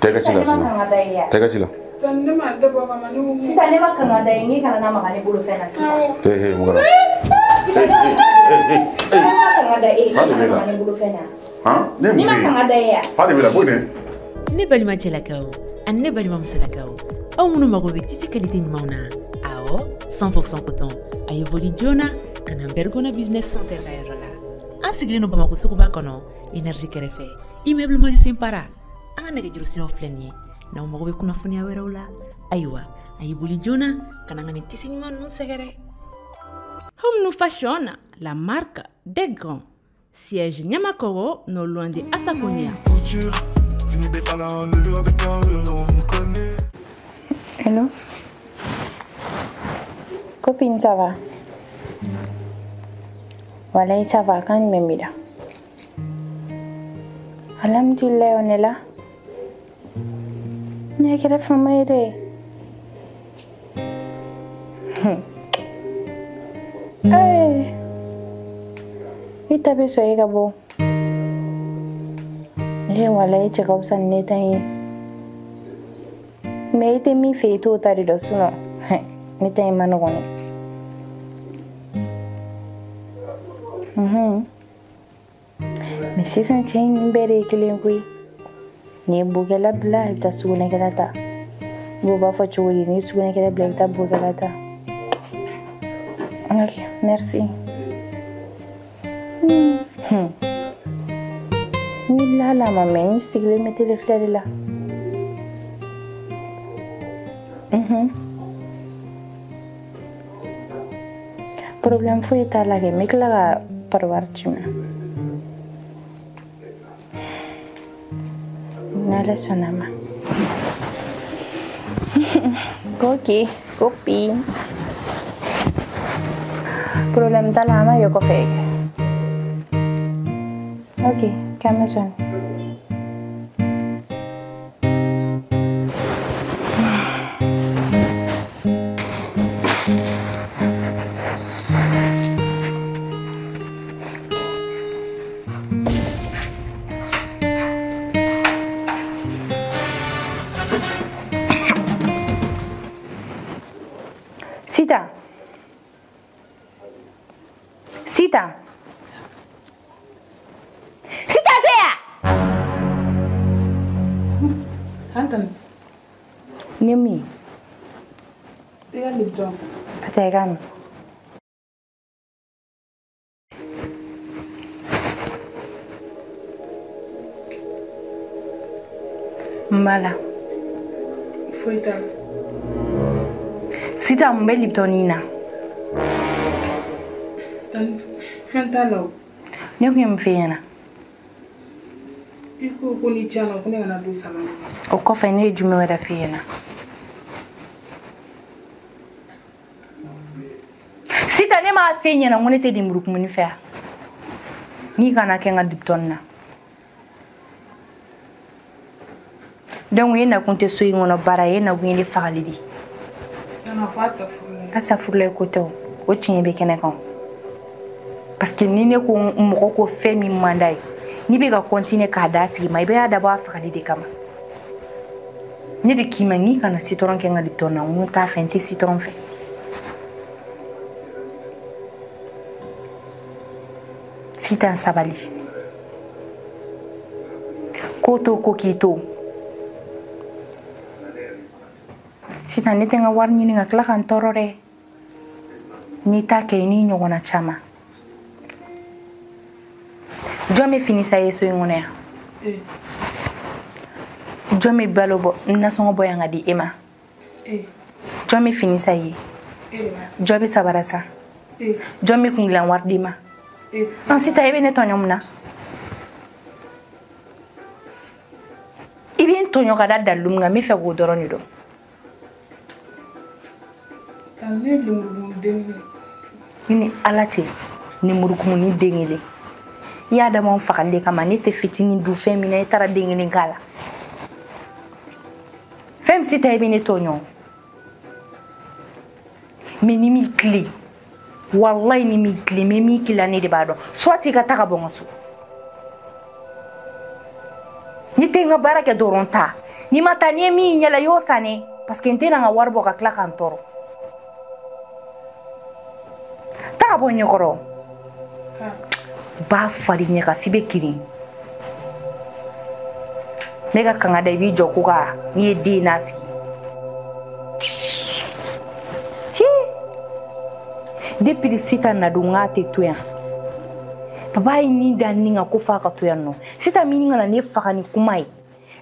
Tega chila sina. Tega chila. Tanne ma da baba manu. Sita ne ma kan da yin kana na magani bulu fena sita. Hey mugara. Ni ma kan da ya. Fadi bila bone. Ne balima chelakaw, an ne balima musolakaw. Aw munu mago be titi qualité nyumawna. Awo 100% coton. Ay voli jona kana bergona business center da yorola. An sigile no bamako sukuba kono énergie kerefe. Immeuble mo simpara. An nege juru sino fleni. Na mago be kuna funi awerawla. Aywa, ay voli jona kana ngani tisi nyuman no segere. Home Nous Fashion, la marque des grands. Siège Nyamakoro, non loin de Asakonia. Hello. Copine, ça va? Voilà, ça va quand même là. Alhamdulillah, on est là. Il y a quelle famille là? Hey, il t'a besoin de quoi? Eh voilà, il check up ça net hein. Mais il t'a mis fait tout à l'heure souvent. Il t'a mis non. Mais si c'est un change béré que les couilles, ni bouger la blague ta souveraine que la ta. Boba faut tu voulais ni souveraine que la blague ta bouger la ta. Ok, merci. Ni là la maman, si vous mettez les fleurs là. Problème fou est à la game, mais que la parvoir tu m'as. Nala sonama. Ok, copine. Problem ta lama yo ko fake. Okay, Amazon. Sita. Sita. Sita dia. Hantan. Nimi. Dia libdo. Pategan. Mala. Foita. Sita mbe libtonina. Tan fentalo. Ne ku yemfena. Iko kuni chano kuni ana du sama. O ko fa ne jume wada fena. Sita ne ma fenya na ngone te di muruk muni fa. Ni kana kenga diptonna. Donc yena kunte soyi ngono bara yena gwindi fagalidi. Ana fasta fule. Asa fule koto o tinye be kenekan. Parce que ni ne ko moko ko fe mi mandai. Ni be ga continuer ka dati mai be ada ba fagalidi kama. Ni de kimangi kana citron kenga diptonna mu ta fenti citron fe. Sita sabali. Koto kokito. Sita nete nga war nyini nga kla kan torore. Ni ta ke ni nyogona chama. Jome finisa yeso ngone ya. Jome balobo na songo boyanga di ema. Jome finisa yi. Jome sabarasa. Jome kunglan war dima. An sita ebe ne tonyomna. Ibi tonyo kada dalum nga mi fe go doroni do. Ni alate ni murukumu ni dengele ya da mon fakande kama ni te fitini du femina itara dengele ngala fem sita ebe ne tonyo meni mi kli wallahi ni mi kli me mi kila ni de bado swati ka taka bongosu ni te nga baraka doronta Ni ma taa ni ye min ɲɛla y'o sanne parce que n tɛna n ka wari bɔ ka tila ka n tɔɔrɔ. Taa ka bɔ ɲɛkɔrɔ. B'a fari ɲɛ ka f'i bɛ kirin. Ne ka kanga da i b'i jɔ ko ka n'i ye den n'a sigi. Depuis Sita na don ŋa tɛ to yan. Papa ye nin da nin kan ko f'a ka to yan nɔ. Sita min kana ne faga ni kuma ye.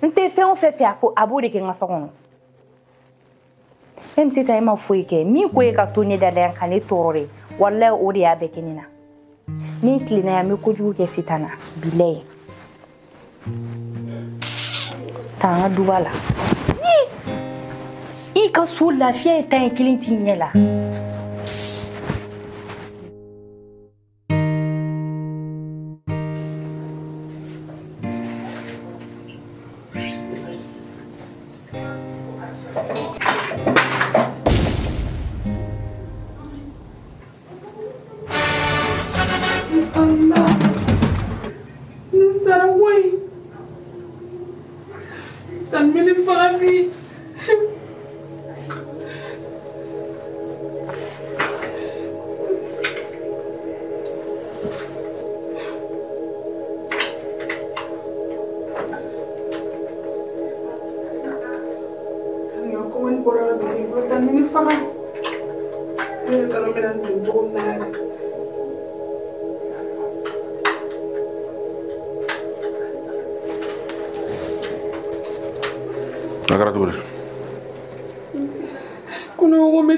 N tɛ fɛn o fɛn fɛ a fɔ a b'o de kɛ n ka so kɔnɔ. Même Sita e ma foyi kɛ min ko e ka to ne da la yan ka ne tɔɔrɔ de walahi o de y'a bɛɛ kɛ ne na. Ni tilenna yan n bɛ kojugu kɛ Sita na bilahi. Taa an ka duba la. I ka so lafiya ye tan ye kelen t'i ɲɛ la.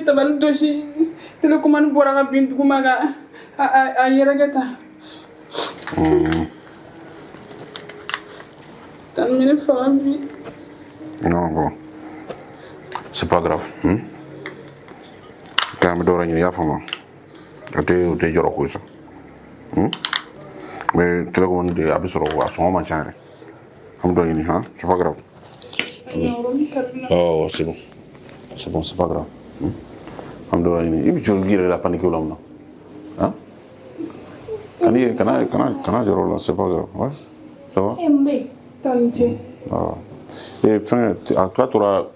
Tabal dosi telekomani bora ka bin duguma ka a yɛrɛkɛta tan mine faga bi. Non, bon. C'est pas grave. Quand même, d'où il y a femme. Tu joro ko ça. Mais télécommande de abisoro à son moment changé. Am do ini ha, c'est pas grave. Oh, c'est bon. C'est bon, c'est pas grave. Alhamdulillah ini. Ibi jol gira la panique ou là non. Hein? Kana joro là, c'est pas grave. Ouais. Ça va? Mbe, tanti. Ah. Et puis à toi tu auras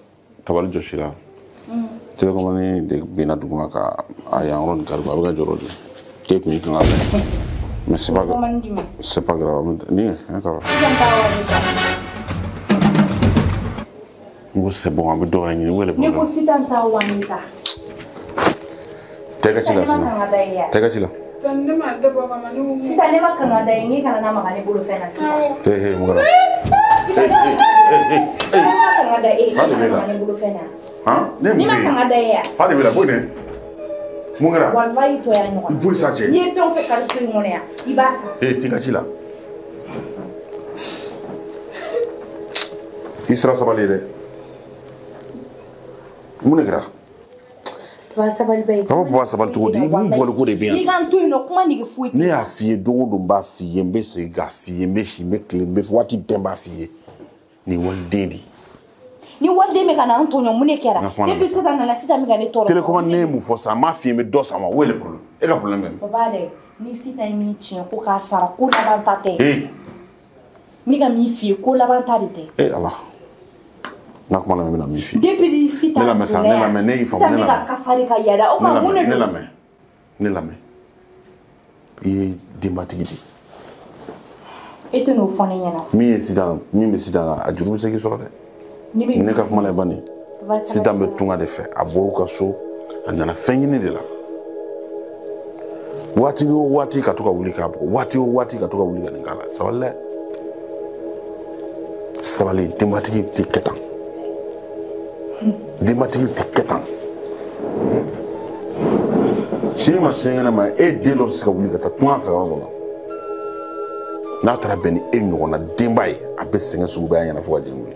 tabal joshi là. Télécommande de bina duguma ka aya ron garba ga joro de. Take me kan ala. Mais c'est pas grave. C'est pas grave. Ni, hein, ça va. C'est bon, on va dormir. Ni ko Sita ta wanita. Tegachila sina. Tegachila. Tanne ma dabo ka manu. Sita ne ma kana da yi kana na magani bulu fena Sita. Hey, mugara. Kana da yi magani bulu fena. Hein? Ni ma kana da yi. Fadi bila boine. Mugara. Wallahi to ya nyoko. Bul sache. Ni fe on fe ka su ngone ya. Ibasa. Hey, tegachila. Isra sabalire. Munegara. Ba sabali bay. Comment pouvoir sabali to di? Mun bolo ko de bien. Ni kan to no kuma ni fu. Ne a fie do ba fie mbe se ga fie mbe shi mbe kle mbe wati pemba fie. Ni wal dedi. Ni walde me kana Antonio munekera. Depuis Sita na Sita mi gane toro. Télécommande ne mu fo sa ma fie me do sa ma où est le problème? Et le problème même. Baba de ni Sita mi chien ko ka sara ko la bantate. Hey. Ni ga mi fie ko la bantate. Eh Allah. Nak mana me na mi fie. Depuis Sita. Ne la me sa, ne la me ne il faut ne la. Ka fari ka yada o ma mune. Ne la me. Ne la me. I dimbatigiti. Et no fone yana. Mi Sita, mi me Sita a juru se ki so de. Ne ka kuma la bani. Sita me tunga de fe a bo ka so andana fengini de la. Wati o wati katoka wulika hapo. Wati o wati katoka wulika ngala. Sawale. Sawale dimbatigi tiketan. Dimbatigi tiketan. Sini ma sengena ma e de lo ska wulika ta tunga fe wala. Na tara beni e nyona dimbai abe senga suba yana fo wajinguli.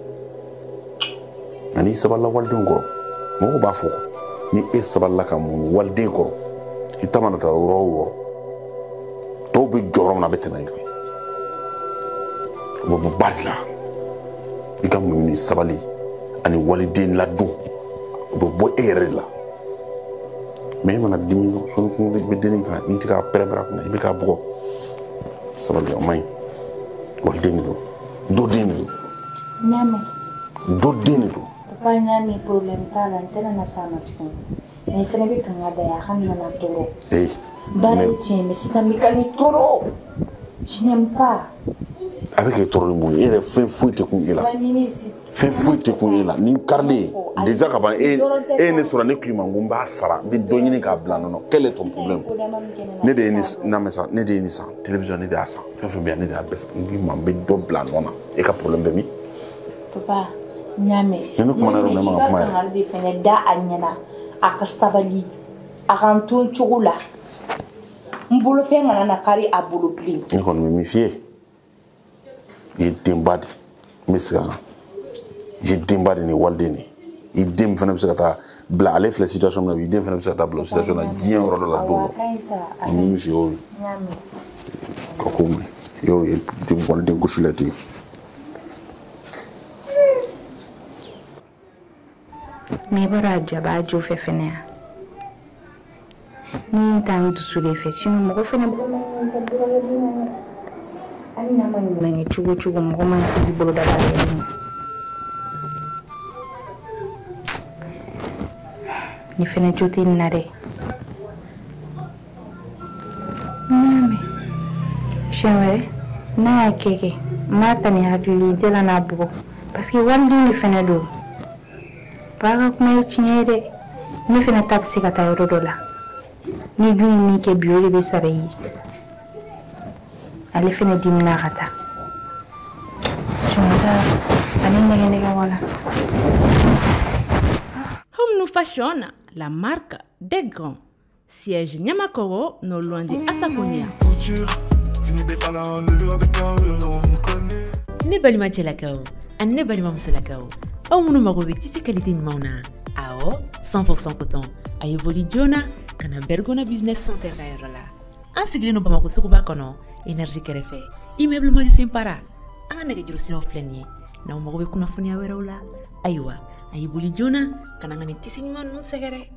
Ani saballa walden ko mo ba fo ni e saballa kam walden ko itamana ta ro to be jorom na betena ngi bo badla igam ni sabali ani waliden la do bo ere la mais man dimi son ko be deni ka ni tika premera ko ni ka bugo sabali o may walden do deni do Nyame do den do papa nya mi problem tala ntena na sama tu ne fene be kan ada ya kan na toro bari tiene sita mi kan toro je n'aime pas avec toro mo ere fin fuite kun ila fin fuite kun ila ni karle déjà ka ban ne sura ne klima ngumba sara bi do nyini ka bla non quel est ton problème ne de ni na mesa ne de ni sa télévision ne de asa fin bien ne de abes ngi mam bi do bla non e ka problème be mi papa nyame ne ko na ro na ma ma har di fene da anyana akastabali akantun chugula mbulu fe ngana na kari abulu pli ni ko mi fie yi dimbadi misga yi dimbadi ni waldeni yi dim fana bi se ka ta bla ale fle situation na yi dim fana bi se ka ta bla situation na dien ro la do mi fi o nyame ko ko mi yo yi dim ko den ko sulati me bara jaba jo fe fene ni tan du sule fe sino mo fene ani na mani chugo mo man di bolo da ba ni fene jote nare name shewe na keke mata ni hadli tela na bugo parce que wandi ni fene do baga kuma chinyere ni fene tapsi kata yorodola ni dun ni ke biole be sareyi ale fene dimna kata chonda ani nega wala Home Nous Fashion, la marque des grands. Siège Nyamakoro, non loin de Asakonia. Ne bali ma chelakao, an ne bali ma musolakao. Au munu magobe titi qualité ni mauna. Ao 100% coton. Ayeboli Jona, kana Bergona Business Center la. An sigli no bamako sukuba kono, énergie kerefe. Immeuble maju simpara. An nege juru sino flenye. Na magobe kuna funia wera ula. Aywa, ayeboli Jona, kana ngani tisi ni manu segere.